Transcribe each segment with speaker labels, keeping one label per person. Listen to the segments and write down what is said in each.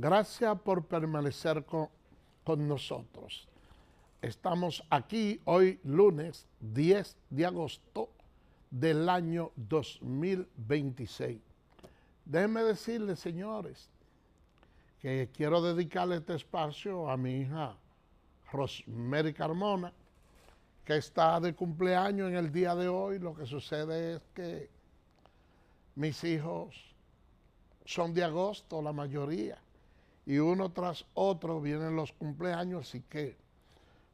Speaker 1: Gracias por permanecer con nosotros. Estamos aquí hoy lunes 10 de agosto del año 2026. Déjenme decirles, señores, que quiero dedicarle este espacio a mi hija Rosemary Carmona, que está de cumpleaños en el día de hoy. Lo que sucede es que mis hijos son de agosto, la mayoría, y uno tras otro vienen los cumpleaños, así que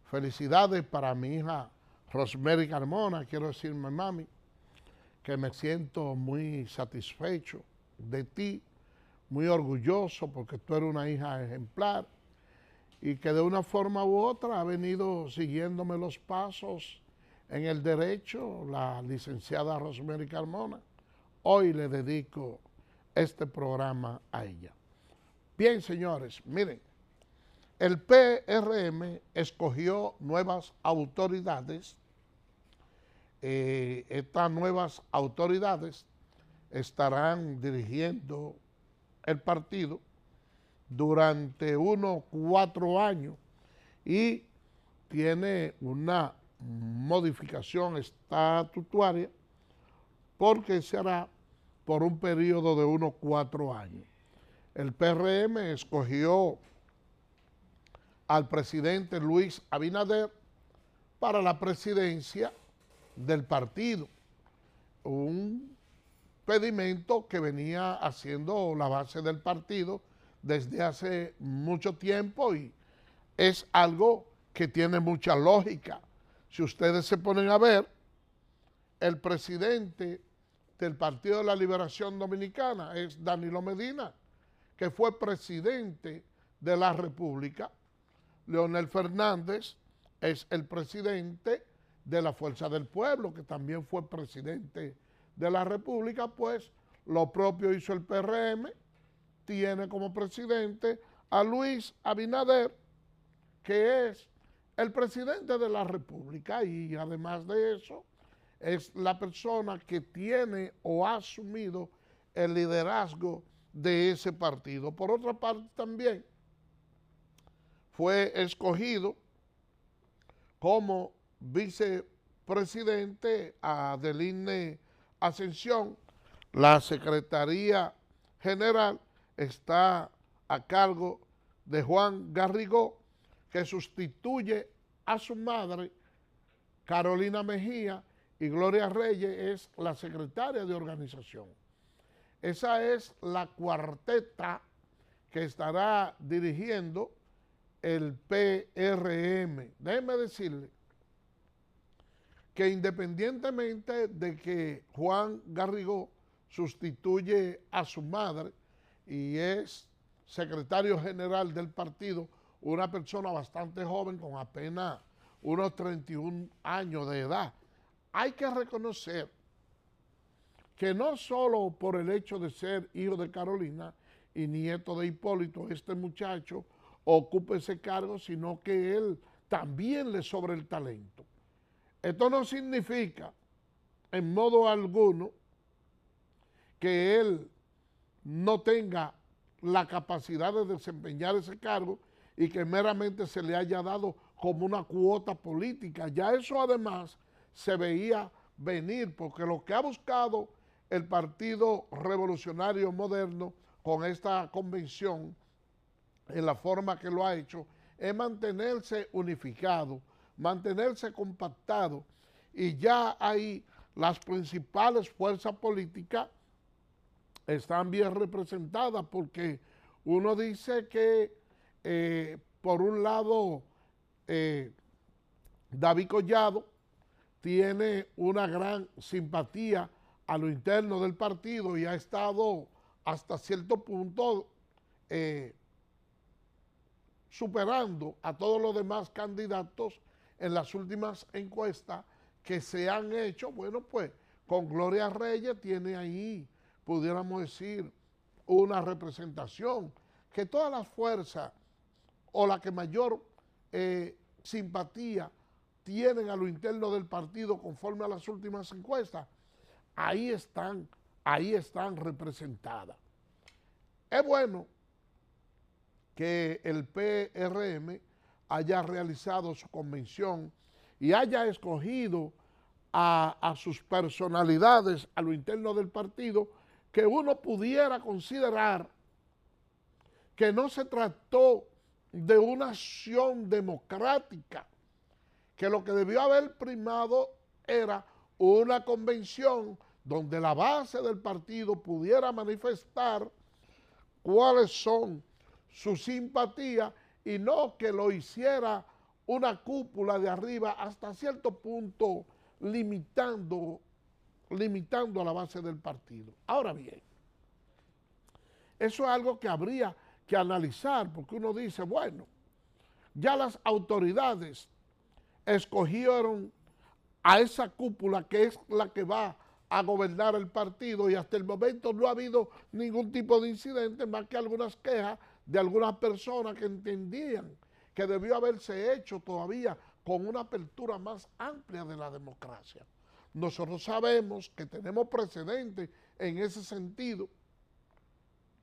Speaker 1: felicidades para mi hija Rosemary Carmona. Quiero decirme, mami, que me siento muy satisfecho de ti, muy orgulloso porque tú eres una hija ejemplar y que de una forma u otra ha venido siguiéndome los pasos en el derecho, la licenciada Rosemary Carmona. Hoy le dedico este programa a ella. Bien, señores, miren, el PRM escogió nuevas autoridades. Estas nuevas autoridades estarán dirigiendo el partido durante unos 4 años y tiene una modificación estatutaria porque será por un periodo de unos 4 años. El PRM escogió al presidente Luis Abinader para la presidencia del partido, un pedimento que venía haciendo la base del partido desde hace mucho tiempo y es algo que tiene mucha lógica. Si ustedes se ponen a ver, el presidente del Partido de la Liberación Dominicana es Danilo Medina, que fue presidente de la República. Leonel Fernández es el presidente de la Fuerza del Pueblo, que también fue presidente de la República. Pues lo propio hizo el PRM, tiene como presidente a Luis Abinader, que es el presidente de la República, y además de eso es la persona que tiene o ha asumido el liderazgo de ese partido. Por otra parte, también fue escogido como vicepresidente a Adeline Ascensión. La Secretaría General está a cargo de Juan Garrigó, que sustituye a su madre, Carolina Mejía, y Gloria Reyes es la secretaria de organización. Esa es la cuarteta que estará dirigiendo el PRM. Déjenme decirle que independientemente de que Juan Garrigó sustituye a su madre y es secretario general del partido, una persona bastante joven con apenas unos 31 años de edad, hay que reconocer que no solo por el hecho de ser hijo de Carolina y nieto de Hipólito, este muchacho ocupa ese cargo, sino que él también le sobra el talento. Esto no significa en modo alguno que él no tenga la capacidad de desempeñar ese cargo y que meramente se le haya dado como una cuota política. Ya eso además se veía venir, porque lo que ha buscado el Partido Revolucionario Moderno con esta convención, en la forma que lo ha hecho, es mantenerse unificado, mantenerse compactado, y ya ahí las principales fuerzas políticas están bien representadas, porque uno dice que por un lado David Collado tiene una gran simpatía a lo interno del partido y ha estado hasta cierto punto superando a todos los demás candidatos en las últimas encuestas que se han hecho. Bueno, pues con Gloria Reyes tiene ahí, pudiéramos decir, una representación que todas las fuerzas o la que mayor simpatía tienen a lo interno del partido conforme a las últimas encuestas, ahí están representadas. Es bueno que el PRM haya realizado su convención y haya escogido a sus personalidades a lo interno del partido, que uno pudiera considerar que no se trató de una acción democrática, que lo que debió haber primado era una convención donde la base del partido pudiera manifestar cuáles son sus simpatías y no que lo hiciera una cúpula de arriba hasta cierto punto limitando a la base del partido. Ahora bien, eso es algo que habría que analizar, porque uno dice, bueno, ya las autoridades escogieron a esa cúpula que es la que va a gobernar el partido y hasta el momento no ha habido ningún tipo de incidente, más que algunas quejas de algunas personas que entendían que debió haberse hecho todavía con una apertura más amplia de la democracia. Nosotros sabemos que tenemos precedentes en ese sentido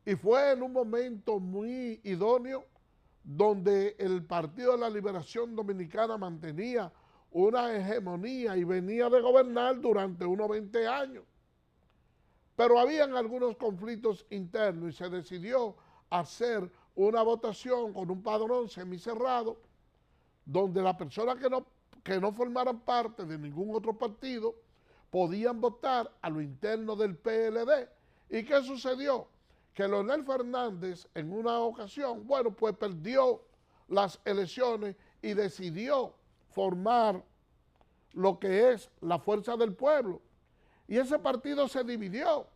Speaker 1: y fue en un momento muy idóneo donde el Partido de la Liberación Dominicana mantenía una hegemonía y venía de gobernar durante unos 20 años. Pero habían algunos conflictos internos y se decidió hacer una votación con un padrón semicerrado donde las personas que no formaran parte de ningún otro partido podían votar a lo interno del PLD. ¿Y qué sucedió? Que Leonel Fernández en una ocasión, bueno, pues perdió las elecciones y decidió formar lo que es la Fuerza del Pueblo. Y ese partido se dividió.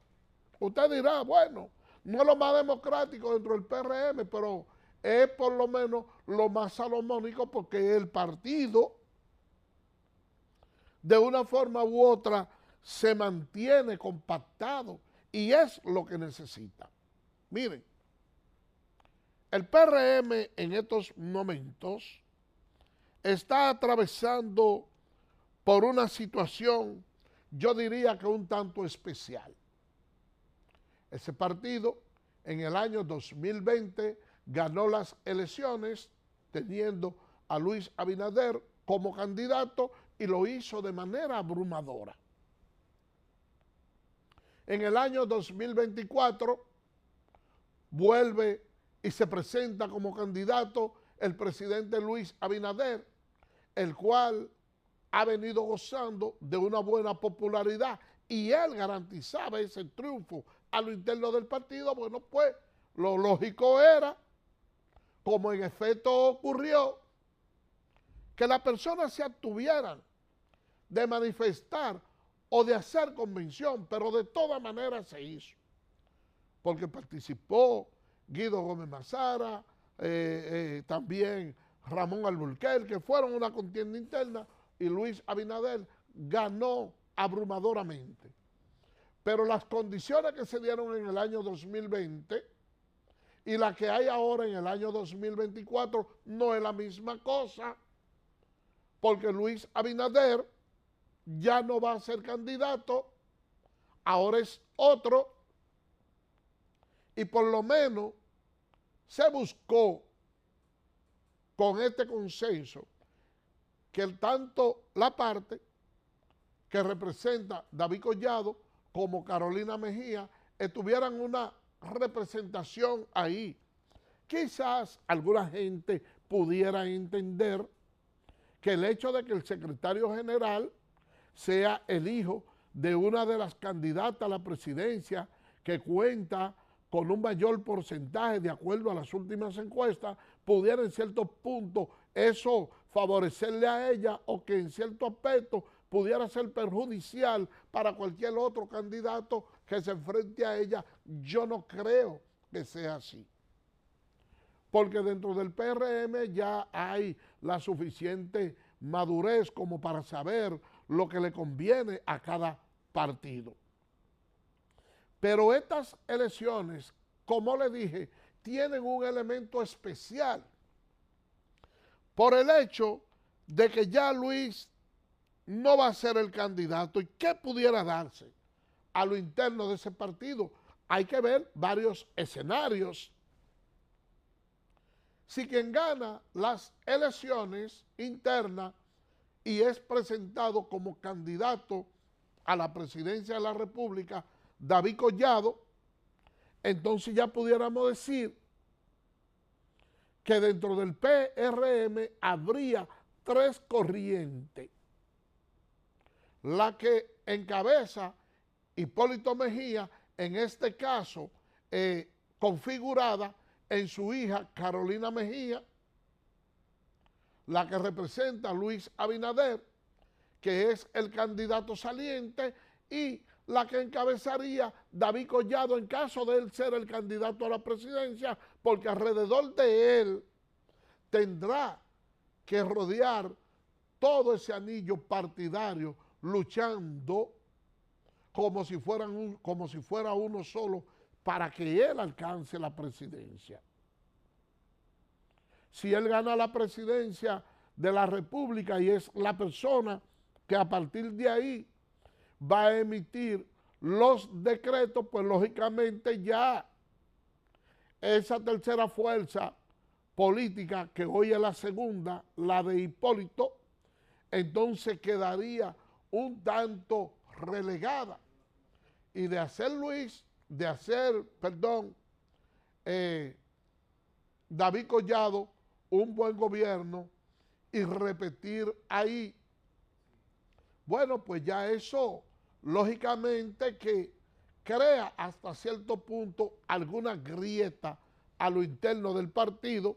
Speaker 1: Usted dirá, bueno, no es lo más democrático dentro del PRM, pero es por lo menos lo más salomónico porque el partido, de una forma u otra, se mantiene compactado y es lo que necesita. Miren, el PRM en estos momentos está atravesando por una situación, yo diría que un tanto especial. Ese partido en el año 2020 ganó las elecciones teniendo a Luis Abinader como candidato y lo hizo de manera abrumadora. En el año 2024 vuelve y se presenta como candidato el presidente Luis Abinader, el cual ha venido gozando de una buena popularidad y él garantizaba ese triunfo a lo interno del partido. Bueno, pues lo lógico era, como en efecto ocurrió, que las personas se abstuvieran de manifestar o de hacer convención, pero de todas maneras se hizo, porque participó Guido Gómez Mazara, también Ramón Alburquerque, que fueron una contienda interna, y Luis Abinader ganó abrumadoramente. Pero las condiciones que se dieron en el año 2020 y las que hay ahora en el año 2024 no es la misma cosa, porque Luis Abinader ya no va a ser candidato, ahora es otro, y por lo menos se buscó con este consenso que tanto la parte que representa David Collado como Carolina Mejía tuvieran una representación ahí. Quizás alguna gente pudiera entender que el hecho de que el secretario general sea el hijo de una de las candidatas a la presidencia que cuenta con un mayor porcentaje de acuerdo a las últimas encuestas, pudiera en ciertos puntos eso favorecerle a ella o que en cierto aspecto pudiera ser perjudicial para cualquier otro candidato que se enfrente a ella. Yo no creo que sea así, porque dentro del PRM ya hay la suficiente madurez como para saber lo que le conviene a cada partido. Pero estas elecciones, como le dije, tienen un elemento especial por el hecho de que ya Luis no va a ser el candidato. ¿Y qué pudiera darse a lo interno de ese partido? Hay que ver varios escenarios. si quien gana las elecciones internas y es presentado como candidato a la presidencia de la República, David Collado, entonces ya pudiéramos decir que dentro del PRM habría tres corrientes. La que encabeza Hipólito Mejía, en este caso configurada en su hija Carolina Mejía, la que representa a Luis Abinader, que es el candidato saliente, y la que encabezaría David Collado en caso de él ser el candidato a la presidencia, porque alrededor de él tendrá que rodear todo ese anillo partidario luchando como si fuera uno solo para que él alcance la presidencia. Si él gana la presidencia de la República y es la persona que a partir de ahí va a emitir los decretos, pues lógicamente ya esa tercera fuerza política, que hoy es la segunda, la de Hipólito, entonces quedaría un tanto relegada. Y de hacer David Collado un buen gobierno y repetir ahí, bueno, pues ya eso lógicamente que crea hasta cierto punto alguna grieta a lo interno del partido,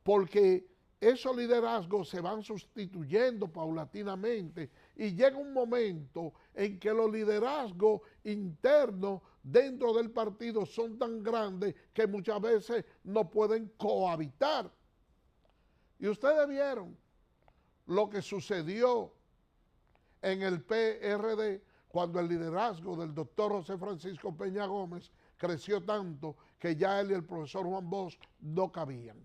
Speaker 1: porque esos liderazgos se van sustituyendo paulatinamente y llega un momento en que los liderazgos internos dentro del partido son tan grandes que muchas veces no pueden cohabitar. Y ustedes vieron lo que sucedió en el PRD cuando el liderazgo del doctor José Francisco Peña Gómez creció tanto que ya él y el profesor Juan Bosch no cabían.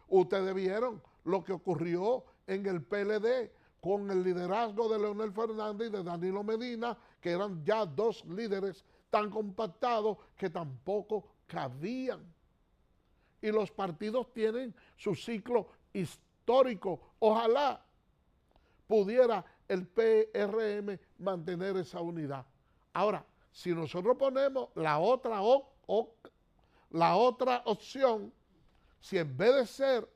Speaker 1: Ustedes vieron lo que ocurrió en el PLD con el liderazgo de Leonel Fernández y de Danilo Medina, que eran ya dos líderes tan compactados que tampoco cabían. Y los partidos tienen su ciclo histórico. Ojalá pudiera el PRM mantener esa unidad. Ahora, si nosotros ponemos la otra opción, si en vez de ser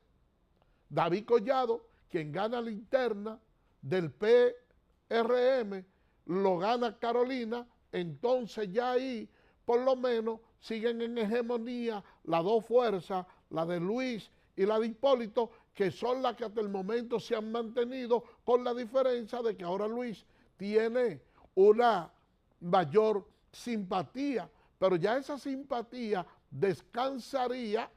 Speaker 1: David Collado quien gana la interna del PRM, lo gana Carolina, entonces ya ahí por lo menos siguen en hegemonía las dos fuerzas, la de Luis y la de Hipólito, que son las que hasta el momento se han mantenido, con la diferencia de que ahora Luis tiene una mayor simpatía, pero ya esa simpatía descansaría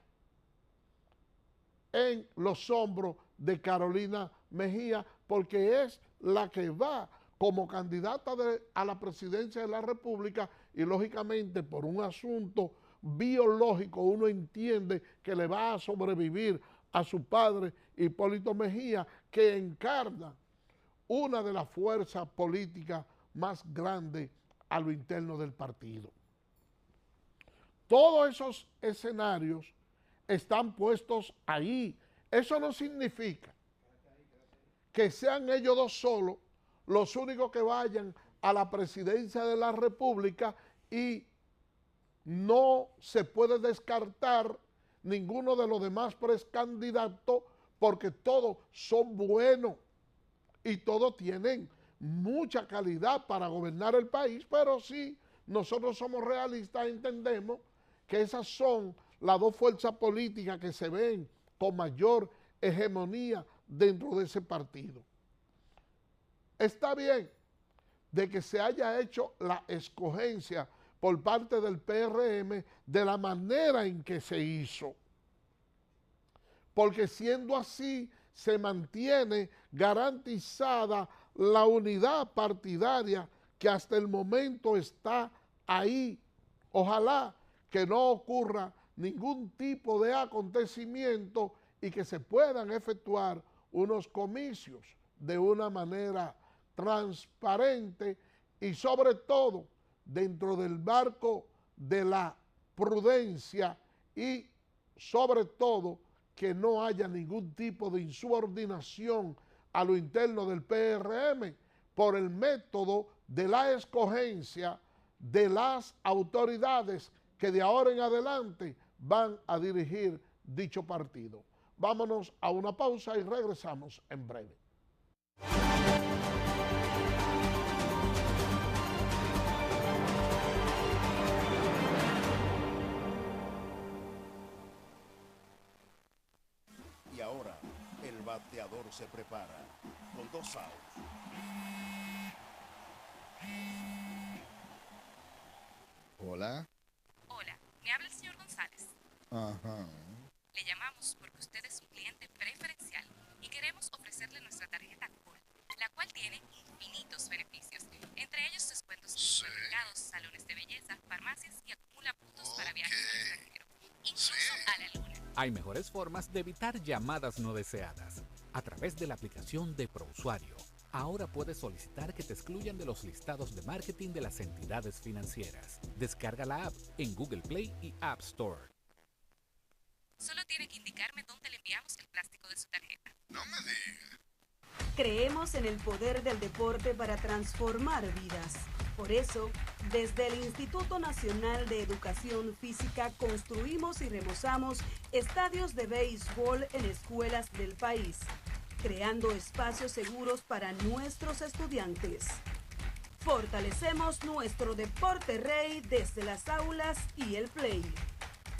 Speaker 1: en los hombros de Carolina Mejía, porque es la que va como candidata a la presidencia de la República y lógicamente por un asunto biológico uno entiende que le va a sobrevivir a su padre Hipólito Mejía, que encarna una de las fuerzas políticas más grandes a lo interno del partido. Todos esos escenarios están puestos ahí. Eso no significa que sean ellos dos solos los únicos que vayan a la presidencia de la República y no se puede descartar ninguno de los demás precandidatos porque todos son buenos y todos tienen mucha calidad para gobernar el país, pero sí, nosotros somos realistas, entendemos que esas son las dos fuerzas políticas que se ven con mayor hegemonía dentro de ese partido. Está bien de que se haya hecho la escogencia por parte del PRM de la manera en que se hizo, porque siendo así se mantiene garantizada la unidad partidaria que hasta el momento está ahí. Ojalá que no ocurra ningún tipo de acontecimiento y que se puedan efectuar unos comicios de una manera transparente y sobre todo dentro del marco de la prudencia y sobre todo que no haya ningún tipo de insubordinación a lo interno del PRM por el método de la escogencia de las autoridades que de ahora en adelante van a dirigir dicho partido. Vámonos a una pausa y regresamos en breve.
Speaker 2: Y ahora el bateador se prepara con 2 outs.
Speaker 3: Hola.
Speaker 4: Hola, me habla el señor González.
Speaker 3: Ajá.
Speaker 4: Le llamamos porque usted es un cliente preferencial y queremos ofrecerle nuestra tarjeta Gold, la cual tiene infinitos beneficios, entre ellos descuentos en supermercados, salones de belleza, farmacias y acumula puntos para viajes al extranjero, incluso a la luna.
Speaker 5: Hay mejores formas de evitar llamadas no deseadas. A través de la aplicación de ProUsuario, ahora puedes solicitar que te excluyan de los listados de marketing de las entidades financieras. Descarga la app en Google Play y App Store.
Speaker 4: Solo tiene que indicarme dónde le enviamos el plástico de su tarjeta.
Speaker 3: No me digas.
Speaker 6: Creemos en el poder del deporte para transformar vidas. Por eso, desde el Instituto Nacional de Educación Física construimos y remozamos estadios de béisbol en escuelas del país, creando espacios seguros para nuestros estudiantes. Fortalecemos nuestro deporte rey desde las aulas y el play.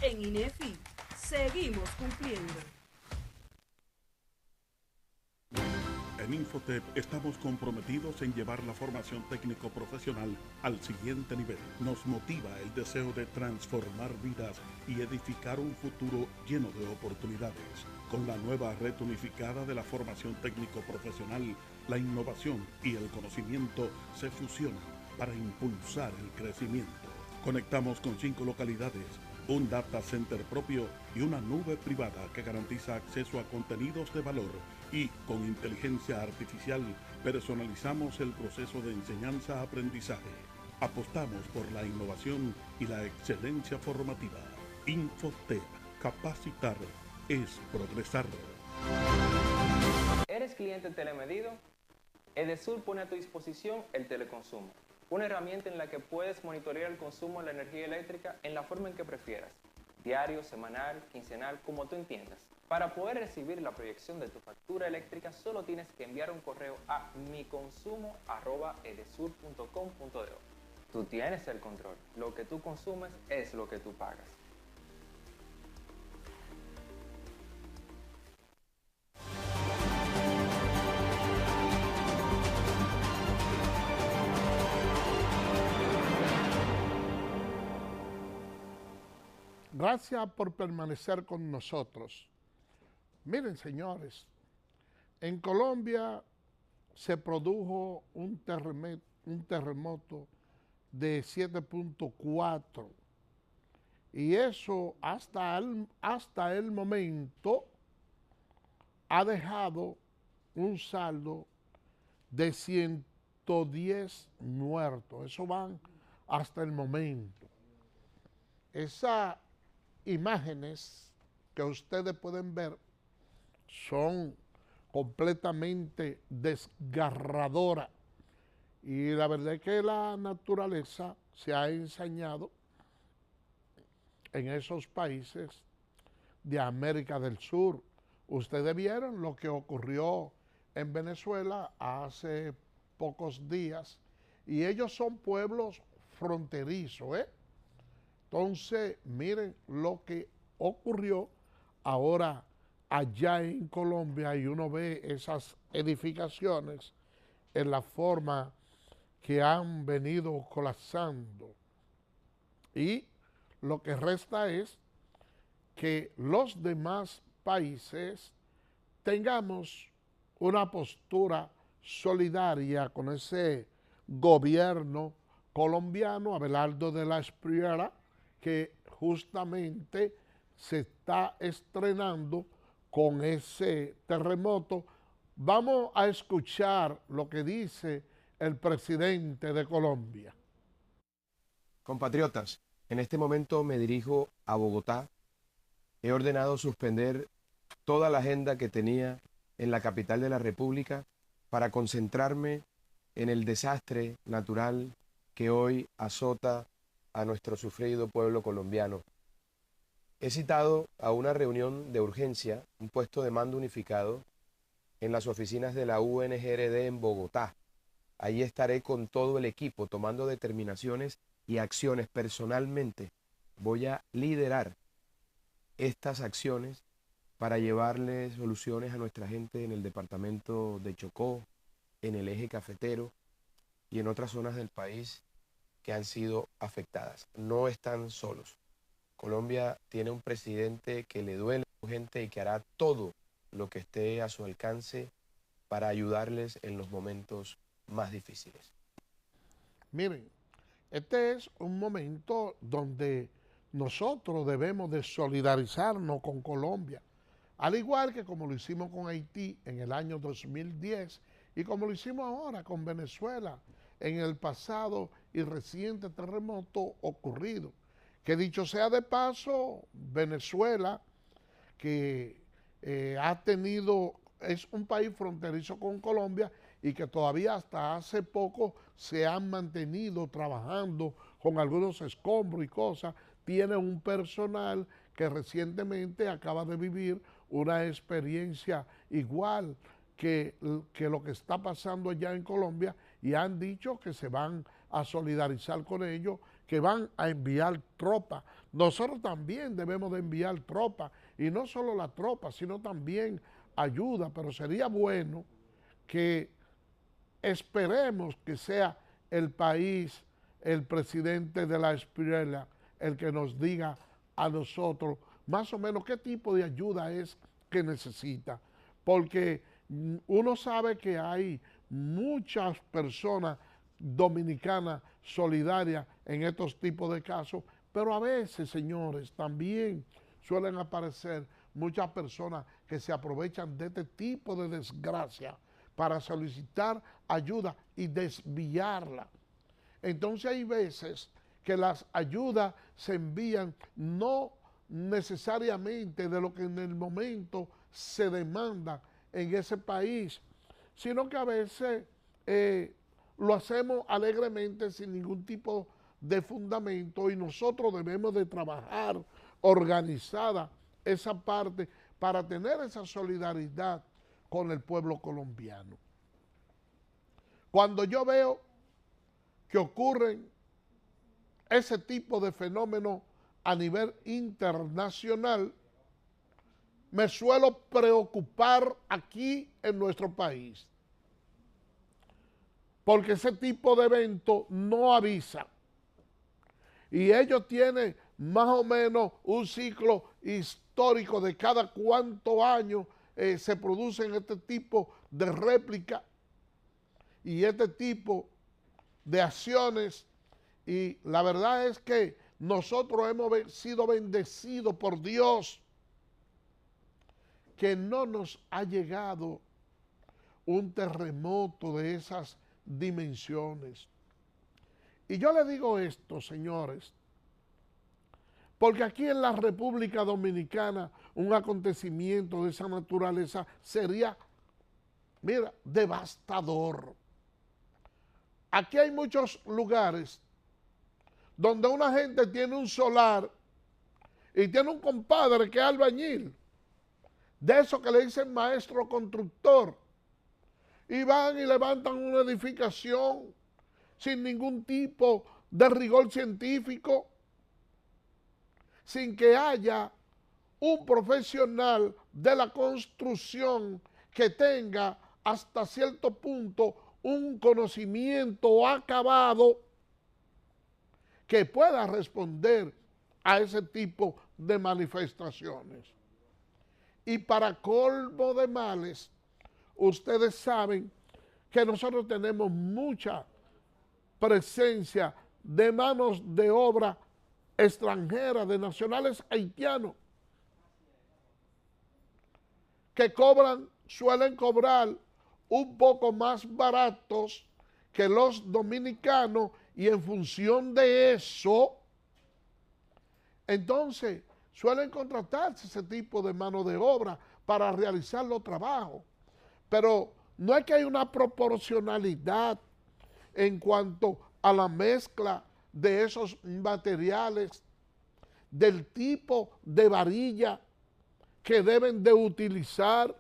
Speaker 6: En INEFI, seguimos cumpliendo.
Speaker 7: En Infotep estamos comprometidos en llevar la formación técnico-profesional al siguiente nivel. Nos motiva el deseo de transformar vidas y edificar un futuro lleno de oportunidades. Con la nueva red unificada de la formación técnico-profesional, la innovación y el conocimiento se fusionan para impulsar el crecimiento. Conectamos con 5 localidades, un data center propio y una nube privada que garantiza acceso a contenidos de valor, y con inteligencia artificial personalizamos el proceso de enseñanza-aprendizaje. Apostamos por la innovación y la excelencia formativa. Infotep, capacitar es progresar.
Speaker 8: ¿Eres cliente telemedido? Edesur pone a tu disposición el teleconsumo, una herramienta en la que puedes monitorear el consumo de la energía eléctrica en la forma en que prefieras, diario, semanal, quincenal, como tú entiendas. Para poder recibir la proyección de tu factura eléctrica, solo tienes que enviar un correo a miconsumo@edesur.com.do. Tú tienes el control. Lo que tú consumes es lo que tú pagas.
Speaker 1: Gracias por permanecer con nosotros. Miren, señores, en Colombia se produjo un terremoto de 7.4 y eso hasta el momento ha dejado un saldo de 110 muertos. Eso van hasta el momento. Esas imágenes que ustedes pueden ver son completamente desgarradoras y la verdad es que la naturaleza se ha ensañado en esos países de América del Sur. Ustedes vieron lo que ocurrió en Venezuela hace pocos días y ellos son pueblos fronterizos, ¿eh? Entonces, miren lo que ocurrió ahora allá en Colombia y uno ve esas edificaciones en la forma que han venido colapsando. Y lo que resta es que los demás países tengamos una postura solidaria con ese gobierno colombiano, Abelardo de la Espriella, que justamente se está estrenando con ese terremoto. Vamos a escuchar lo que dice el presidente de Colombia.
Speaker 9: Compatriotas, en este momento me dirijo a Bogotá. He ordenado suspender toda la agenda que tenía en la capital de la República para concentrarme en el desastre natural que hoy azota a nuestro sufrido pueblo colombiano. He citado a una reunión de urgencia, un puesto de mando unificado, en las oficinas de la UNGRD en Bogotá. Ahí estaré con todo el equipo tomando determinaciones y acciones personalmente. Voy a liderar estas acciones para llevarle soluciones a nuestra gente en el departamento de Chocó, en el eje cafetero y en otras zonas del país que han sido afectadas. No están solos. Colombia tiene un presidente que le duele a su gente y que hará todo lo que esté a su alcance para ayudarles en los momentos más difíciles.
Speaker 1: Miren, este es un momento donde nosotros debemos de solidarizarnos con Colombia, al igual que como lo hicimos con Haití en el año 2010 y como lo hicimos ahora con Venezuela en el pasado y reciente terremoto ocurrido. Que dicho sea de paso, Venezuela, que es un país fronterizo con Colombia y que todavía hasta hace poco se han mantenido trabajando con algunos escombros y cosas, tiene un personal que recientemente acaba de vivir una experiencia igual que lo que está pasando allá en Colombia y han dicho que se van a solidarizar con ellos, que van a enviar tropas. Nosotros también debemos de enviar tropas, y no solo la tropa, sino también ayuda, pero sería bueno que esperemos que sea el país, el presidente de la Espirela, el que nos diga a nosotros más o menos qué tipo de ayuda es que necesita, porque uno sabe que hay muchas personas dominicanas solidarias en estos tipos de casos, pero a veces, señores, también suelen aparecer muchas personas que se aprovechan de este tipo de desgracia para solicitar ayuda y desviarla. Entonces hay veces que las ayudas se envían no necesariamente de lo que en el momento se demanda en ese país, sino que a veces lo hacemos alegremente sin ningún tipo de fundamento, y nosotros debemos de trabajar organizada esa parte para tener esa solidaridad con el pueblo colombiano. Cuando yo veo que ocurren ese tipo de fenómenos a nivel internacional, me suelo preocupar aquí en nuestro país, porque ese tipo de evento no avisa, y ellos tienen más o menos un ciclo histórico de cada cuántos años se producen este tipo de réplicas y este tipo de acciones, y la verdad es que nosotros hemos sido bendecidos por Dios, que no nos ha llegado un terremoto de esas dimensiones. Y yo le digo esto, señores, porque aquí en la República Dominicana un acontecimiento de esa naturaleza sería, mira, devastador. Aquí hay muchos lugares donde una gente tiene un solar y tiene un compadre que es albañil, de eso que le dicen maestro constructor, y van y levantan una edificación sin ningún tipo de rigor científico, sin que haya un profesional de la construcción que tenga hasta cierto punto un conocimiento acabado que pueda responder a ese tipo de manifestaciones. Y para colmo de males, ustedes saben que nosotros tenemos mucha presencia de manos de obra extranjeras, de nacionales haitianos, que suelen cobrar un poco más baratos que los dominicanos, y en función de eso, entonces suelen contratarse ese tipo de mano de obra para realizar los trabajos. Pero no es que hay una proporcionalidad en cuanto a la mezcla de esos materiales, del tipo de varilla que deben de utilizar,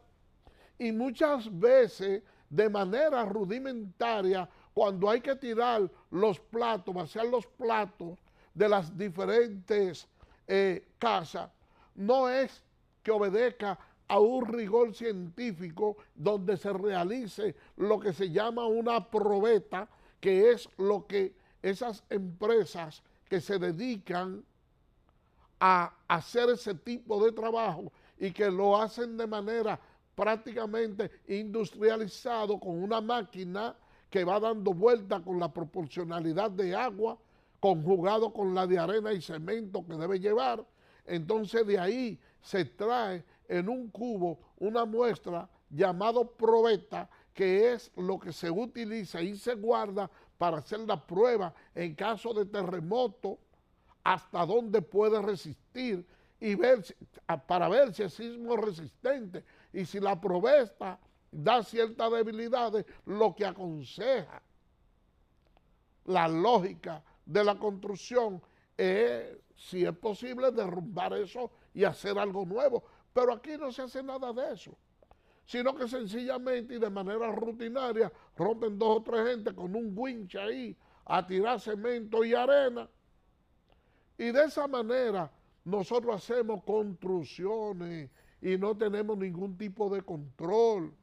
Speaker 1: y muchas veces de manera rudimentaria, cuando hay que tirar los platos, vaciar los platos de las diferentes casas, no es que obedezca a un rigor científico donde se realice lo que se llama una probeta, que es lo que esas empresas que se dedican a hacer ese tipo de trabajo y que lo hacen de manera prácticamente industrializado, con una máquina que va dando vuelta con la proporcionalidad de agua, conjugado con la de arena y cemento que debe llevar. Entonces de ahí se trae en un cubo una muestra llamado probeta, que es lo que se utiliza y se guarda para hacer la prueba en caso de terremoto, hasta dónde puede resistir y ver para ver si es sismo resistente, y si la probeta da ciertas debilidades, lo que aconseja la lógica de la construcción es, si es posible, derrumbar eso y hacer algo nuevo. Pero aquí no se hace nada de eso, sino que sencillamente y de manera rutinaria rompen 2 o 3 gente con un winch ahí a tirar cemento y arena, y de esa manera nosotros hacemos construcciones y no tenemos ningún tipo de control.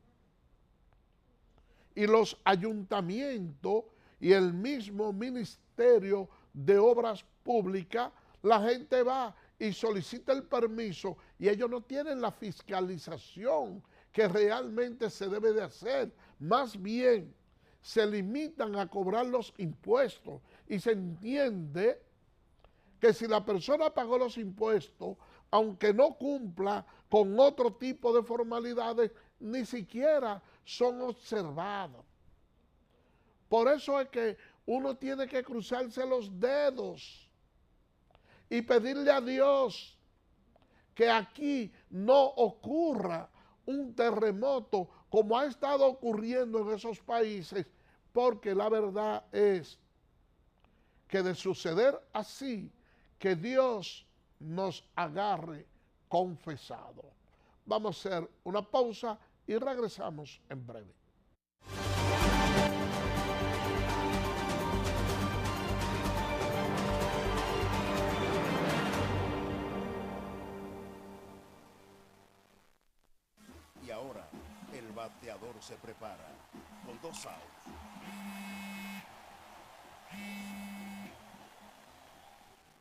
Speaker 1: Y los ayuntamientos y el mismo Ministerio de Obras Públicas, la gente va y solicita el permiso y ellos no tienen la fiscalización que realmente se debe de hacer. Más bien se limitan a cobrar los impuestos, y se entiende que si la persona pagó los impuestos, aunque no cumpla con otro tipo de formalidades, ni siquiera son observados. Por eso es que uno tiene que cruzarse los dedos y pedirle a Dios que aquí no ocurra un terremoto como ha estado ocurriendo en esos países, porque la verdad es que de suceder así, que Dios nos agarre confesado. Vamos a hacer una pausa y regresamos en breve.
Speaker 2: Y ahora el bateador se prepara con 2 outs.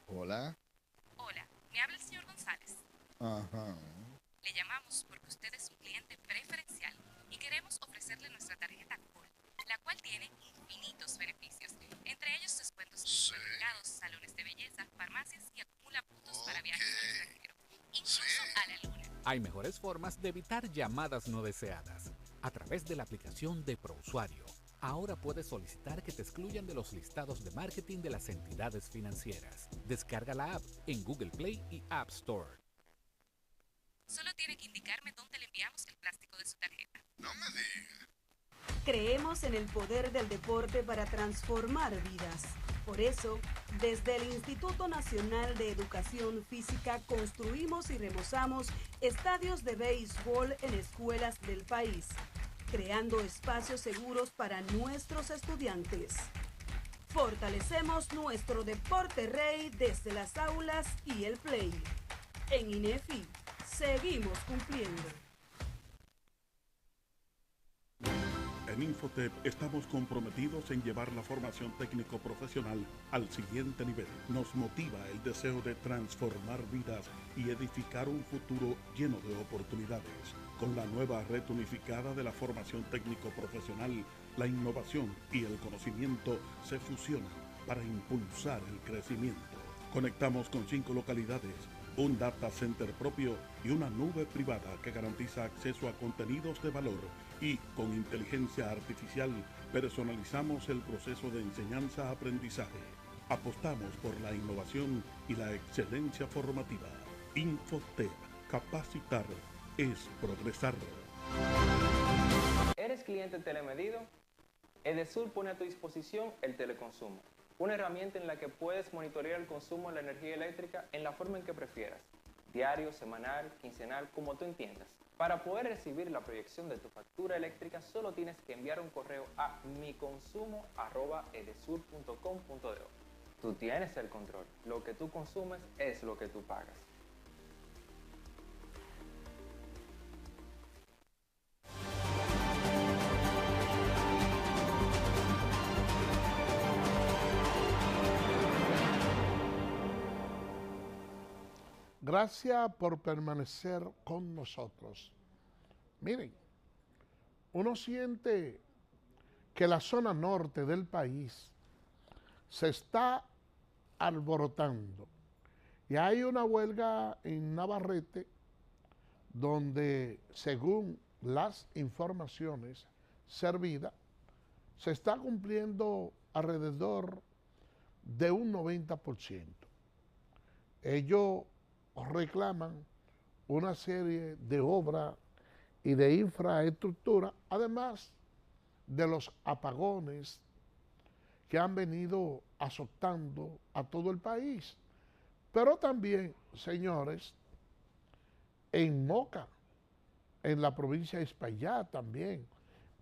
Speaker 3: Hola.
Speaker 4: Hola, me habla el señor González.
Speaker 3: Ajá.
Speaker 4: Le llamamos porque usted es un cliente preferencial y queremos ofrecerle nuestra tarjeta Gold, la cual tiene infinitos beneficios, entre ellos descuentos en supermercados, salones de belleza, farmacias, y acumula puntos para viajes al extranjero, incluso a la luna.
Speaker 5: Hay mejores formas de evitar llamadas no deseadas. A través de la aplicación de ProUsuario, ahora puedes solicitar que te excluyan de los listados de marketing de las entidades financieras. Descarga la app en Google Play y App Store.
Speaker 4: Solo tiene que indicarme dónde le enviamos el plástico de su tarjeta.
Speaker 3: No me digas.
Speaker 6: Creemos en el poder del deporte para transformar vidas. Por eso, desde el Instituto Nacional de Educación Física construimos y remozamos estadios de béisbol en escuelas del país, creando espacios seguros para nuestros estudiantes. Fortalecemos nuestro deporte rey desde las aulas y el play. En INEFI, seguimos cumpliendo.
Speaker 7: En Infotep estamos comprometidos en llevar la formación técnico-profesional al siguiente nivel. Nos motiva el deseo de transformar vidas y edificar un futuro lleno de oportunidades. Con la nueva red unificada de la formación técnico-profesional, la innovación y el conocimiento se fusionan para impulsar el crecimiento. Conectamos con 5 localidades, un data center propio y una nube privada que garantiza acceso a contenidos de valor, y con inteligencia artificial personalizamos el proceso de enseñanza-aprendizaje. Apostamos por la innovación y la excelencia formativa. Infotep, capacitar es progresar.
Speaker 8: ¿Eres cliente telemedido? Edesur pone a tu disposición el teleconsumo, una herramienta en la que puedes monitorear el consumo de la energía eléctrica en la forma en que prefieras, diario, semanal, quincenal, como tú entiendas. Para poder recibir la proyección de tu factura eléctrica, solo tienes que enviar un correo a miconsumo@edesur.com.do. Tú tienes el control. Lo que tú consumes es lo que tú pagas.
Speaker 1: Gracias por permanecer con nosotros. Miren, uno siente que la zona norte del país se está alborotando. Y hay una huelga en Navarrete donde, según las informaciones servidas, se está cumpliendo alrededor de un 90%. Ellos reclaman una serie de obras y de infraestructura, además de los apagones que han venido azotando a todo el país. Pero también, señores, en Moca, en la provincia de Espaillat también,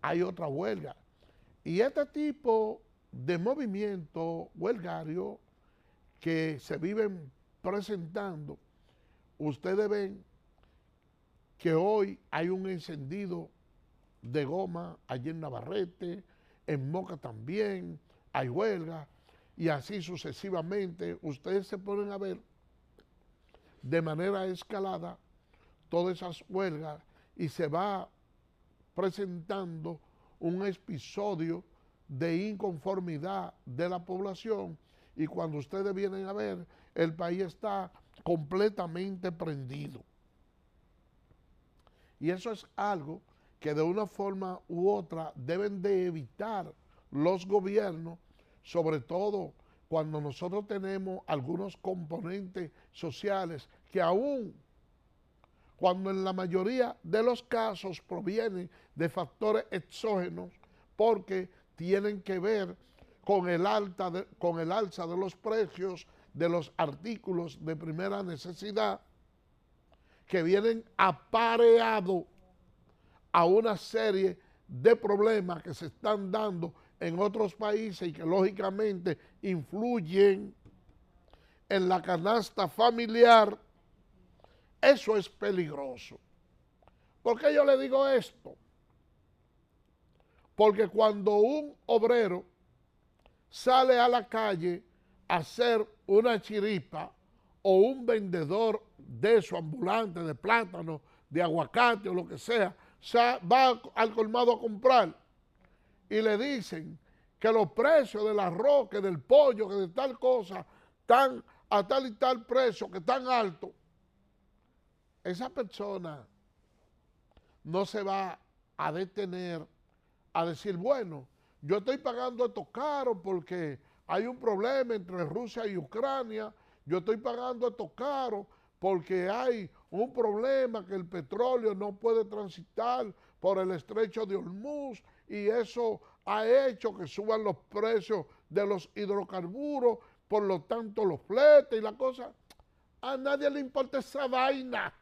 Speaker 1: hay otra huelga. Y este tipo de movimiento huelgario que se viven presentando, ustedes ven que hoy hay un encendido de goma allí en Navarrete, en Moca también hay huelga, y así sucesivamente. Ustedes se ponen a ver de manera escalada todas esas huelgas y se va presentando un episodio de inconformidad de la población, y cuando ustedes vienen a ver, el país está completamente prendido. Y eso es algo que de una forma u otra deben de evitar los gobiernos, sobre todo cuando nosotros tenemos algunos componentes sociales que aún cuando en la mayoría de los casos provienen de factores exógenos, porque tienen que ver con el alza de los precios de los artículos de primera necesidad, que vienen apareados a una serie de problemas que se están dando en otros países y que lógicamente influyen en la canasta familiar. Eso es peligroso. ¿Por qué yo le digo esto? Porque cuando un obrero sale a la calle a hacer una chiripa, o un vendedor de su ambulante, de plátano, de aguacate o lo que sea, va al colmado a comprar y le dicen que los precios del arroz, que del pollo, que de tal cosa, están a tal y tal precio, que están altos, esa persona no se va a detener a decir, bueno, yo estoy pagando esto caro porque hay un problema entre Rusia y Ucrania, yo estoy pagando esto caro porque hay un problema que el petróleo no puede transitar por el estrecho de Hormuz y eso ha hecho que suban los precios de los hidrocarburos, por lo tanto los fletes y la cosa. A nadie le importa esa vaina.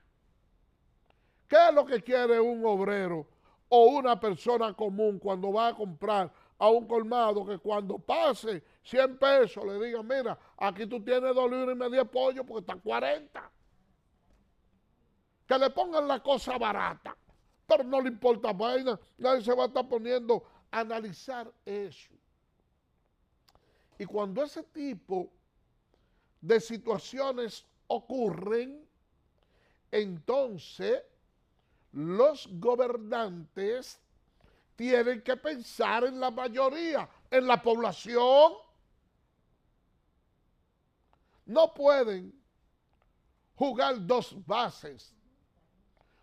Speaker 1: ¿Qué es lo que quiere un obrero o una persona común cuando va a comprar a un colmado? Que cuando pase 100 pesos le digan, mira, aquí tú tienes 2 libras y media de pollo porque está 40. Que le pongan la cosa barata, pero no le importa vaina, nadie se va a estar poniendo a analizar eso. Y cuando ese tipo de situaciones ocurren, entonces los gobernantes tienen que pensar en la mayoría, en la población. No pueden jugar dos bases.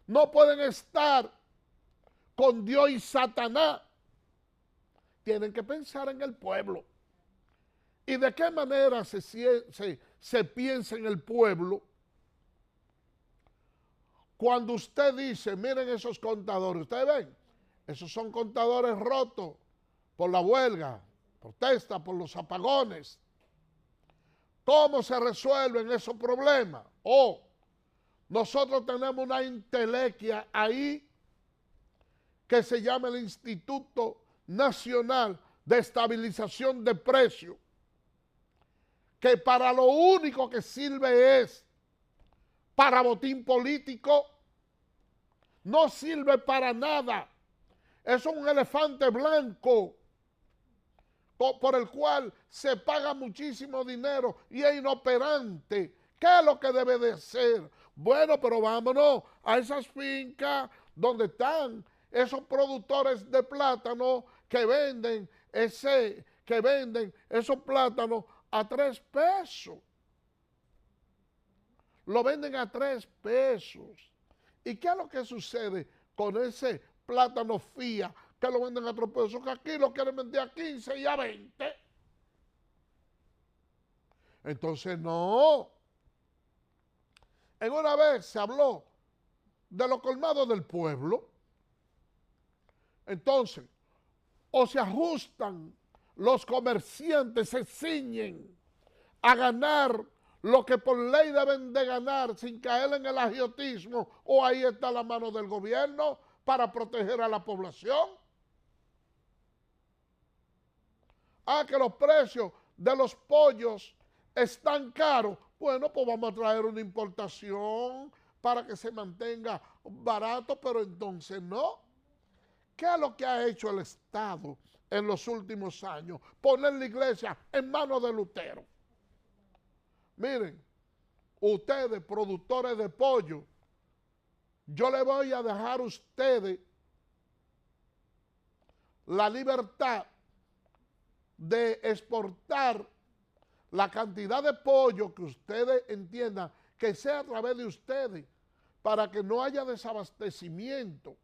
Speaker 1: No pueden estar con Dios y Satanás. Tienen que pensar en el pueblo. ¿Y de qué manera se piensa en el pueblo? cuando usted dice, miren esos contadores, ustedes ven, esos son contadores rotos por la huelga, protesta, por los apagones. ¿Cómo se resuelven esos problemas? Nosotros tenemos una intelequia ahí que se llama el Instituto Nacional de Estabilización de Precios, que para lo único que sirve es para botín político, no sirve para nada. Es un elefante blanco por el cual se paga muchísimo dinero y es inoperante. ¿Qué es lo que debe de ser? Bueno, pero vámonos a esas fincas donde están esos productores de plátano que venden esos plátanos a 3 pesos. Lo venden a 3 pesos. ¿Y qué es lo que sucede con ese plátano fía que lo venden a 3 pesos? Que aquí lo quieren vender a 15 y a 20. Entonces, no. En una vez se habló de los colmados del pueblo. Entonces, o se ajustan los comerciantes, se ciñen a ganar lo que por ley deben de ganar sin caer en el agiotismo, o ahí está la mano del gobierno para proteger a la población. Que los precios de los pollos están caros. Bueno, pues vamos a traer una importación para que se mantenga barato, pero entonces no. ¿Qué es lo que ha hecho el Estado en los últimos años? Poner la iglesia en manos de Lutero. Miren, ustedes, productores de pollo, yo le voy a dejar a ustedes la libertad de exportar la cantidad de pollo que ustedes entiendan que sea a través de ustedes, para que no haya desabastecimiento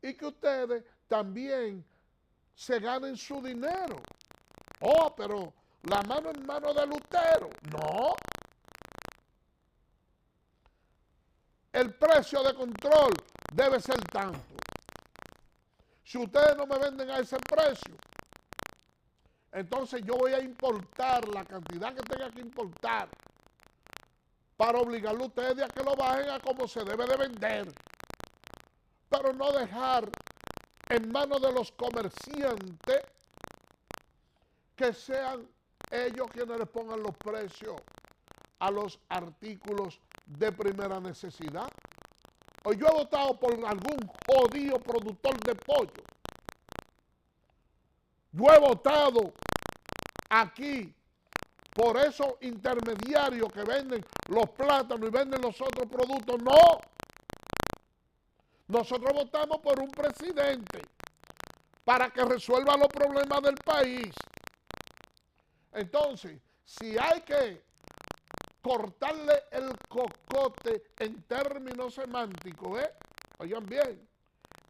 Speaker 1: y que ustedes también se ganen su dinero. Pero la mano en mano de Lutero, no. El precio de control debe ser tanto. Si ustedes no me venden a ese precio, entonces yo voy a importar la cantidad que tenga que importar para obligarle a ustedes a que lo bajen a como se debe de vender. Pero no dejar en manos de los comerciantes que sean ellos quienes le pongan los precios a los artículos de primera necesidad. O yo he votado por algún jodido productor de pollo. Yo he votado aquí por esos intermediarios que venden los plátanos y venden los otros productos. No. Nosotros votamos por un presidente para que resuelva los problemas del país. Entonces, si hay que cortarle el cocote en términos semánticos, oigan bien,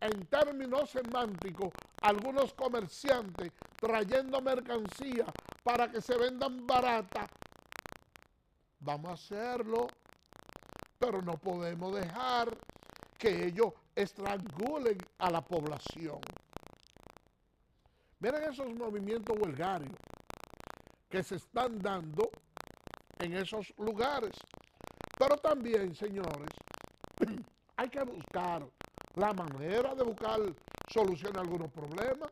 Speaker 1: en términos semánticos, algunos comerciantes trayendo mercancía para que se vendan baratas, vamos a hacerlo, pero no podemos dejar que ellos estrangulen a la población. Miren esos movimientos huelgarios que se están dando en esos lugares. Pero también, señores, hay que buscar la manera de buscar solución a algunos problemas.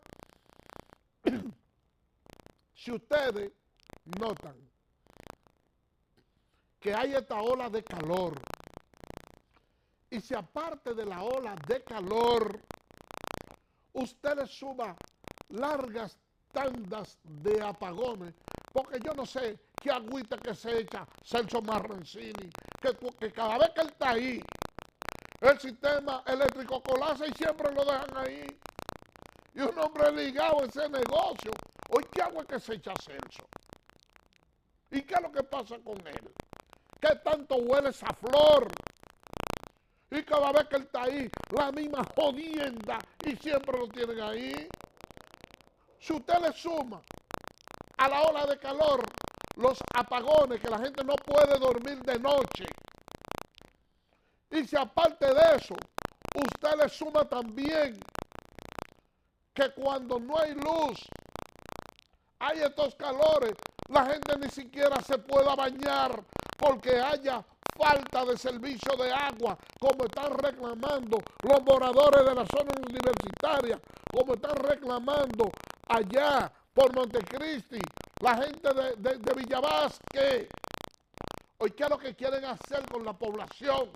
Speaker 1: Si ustedes notan que hay esta ola de calor, y si aparte de la ola de calor, usted le suba largas tandas de apagones, porque yo no sé qué agüita que se echa Celso Marrancini, que cada vez que él está ahí, el sistema eléctrico colapsa y siempre lo dejan ahí. Y un hombre ligado a ese negocio. Hoy, ¿qué agua que se echa Celso? ¿Y qué es lo que pasa con él? ¿Qué tanto huele esa flor? Y cada vez que él está ahí, la misma jodienda, y siempre lo tienen ahí. Si usted le suma a la ola de calor los apagones, que la gente no puede dormir de noche, Y si aparte de eso, usted le suma también que cuando no hay luz, hay estos calores, la gente ni siquiera se pueda bañar porque haya falta de servicio de agua, como están reclamando los moradores de la zona universitaria, como están reclamando allá por Montecristi, la gente de Villavasque. Hoy, ¿qué es lo que quieren hacer con la población?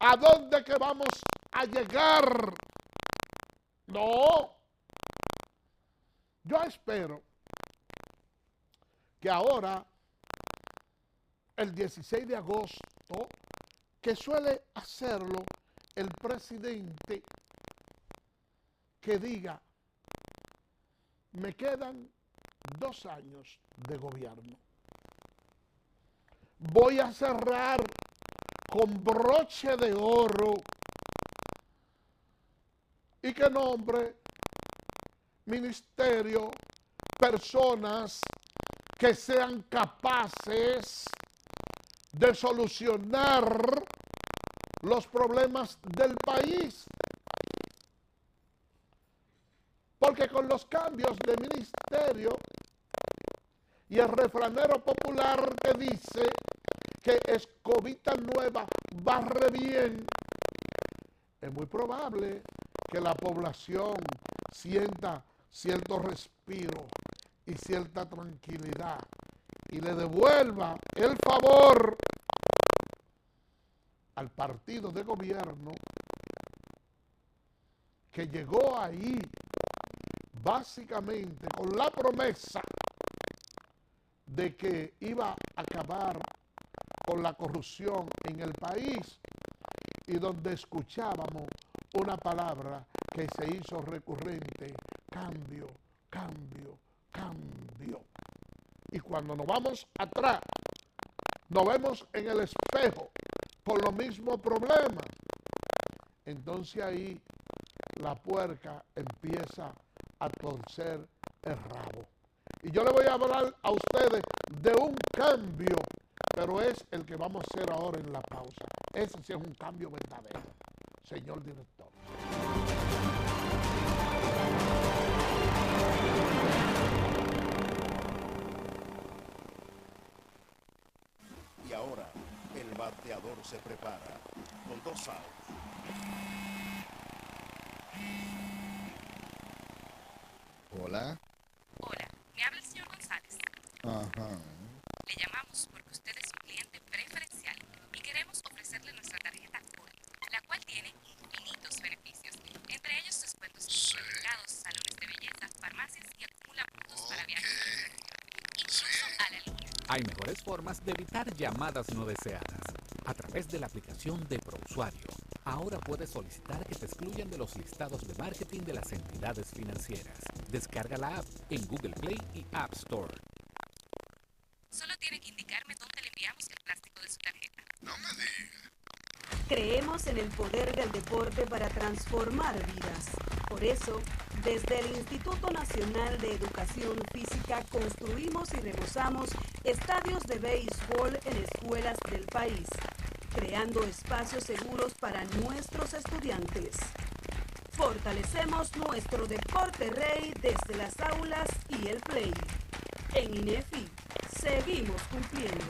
Speaker 1: ¿A dónde que vamos a llegar? No. Yo espero que ahora, el 16 de agosto, que suele hacerlo el presidente, que diga, me quedan 2 años de gobierno. Voy a cerrar con broche de oro y que nombre ministerio, personas que sean capaces de solucionar los problemas del país. Porque con los cambios de ministerio y el refranero popular que dice que escobita nueva barre bien, es muy probable que la población sienta cierto respiro y cierta tranquilidad y le devuelva el favor al partido de gobierno que llegó ahí básicamente con la promesa de que iba a acabar con la corrupción en el país y donde escuchábamos una palabra que se hizo recurrente: cambio, cambio, cambio. Y cuando nos vamos atrás, nos vemos en el espejo con los mismos problemas. Entonces ahí la puerca empieza a torcer el rabo. Y yo le voy a hablar a ustedes de un cambio, pero es el que vamos a hacer ahora en la pausa. Ese sí es un cambio verdadero, señor director.
Speaker 2: Y ahora, el bateador se prepara con 2 outs.
Speaker 3: Hola.
Speaker 4: Hola, me habla el señor González.
Speaker 3: Ajá.
Speaker 4: Le llamamos porque usted es un cliente preferencial y queremos ofrecerle nuestra tarjeta Gold, la cual tiene infinitos beneficios, entre ellos descuentos en supermercados, salones de belleza, farmacias y acumula puntos para viajes, incluso a la luna.
Speaker 5: Hay mejores formas de evitar llamadas no deseadas. A través de la aplicación de ProUsuario, ahora puedes solicitar que te excluyan de los listados de marketing de las entidades financieras. Descarga la app en Google Play y App Store.
Speaker 4: Solo tiene que indicarme dónde le enviamos el plástico de su tarjeta.
Speaker 3: No me digas.
Speaker 6: Creemos en el poder del deporte para transformar vidas. Por eso, desde el Instituto Nacional de Educación Física construimos y remozamos estadios de béisbol en escuelas del país, creando espacios seguros para nuestros estudiantes. Fortalecemos nuestro deporte rey desde las aulas y el play. En INEFI, seguimos cumpliendo.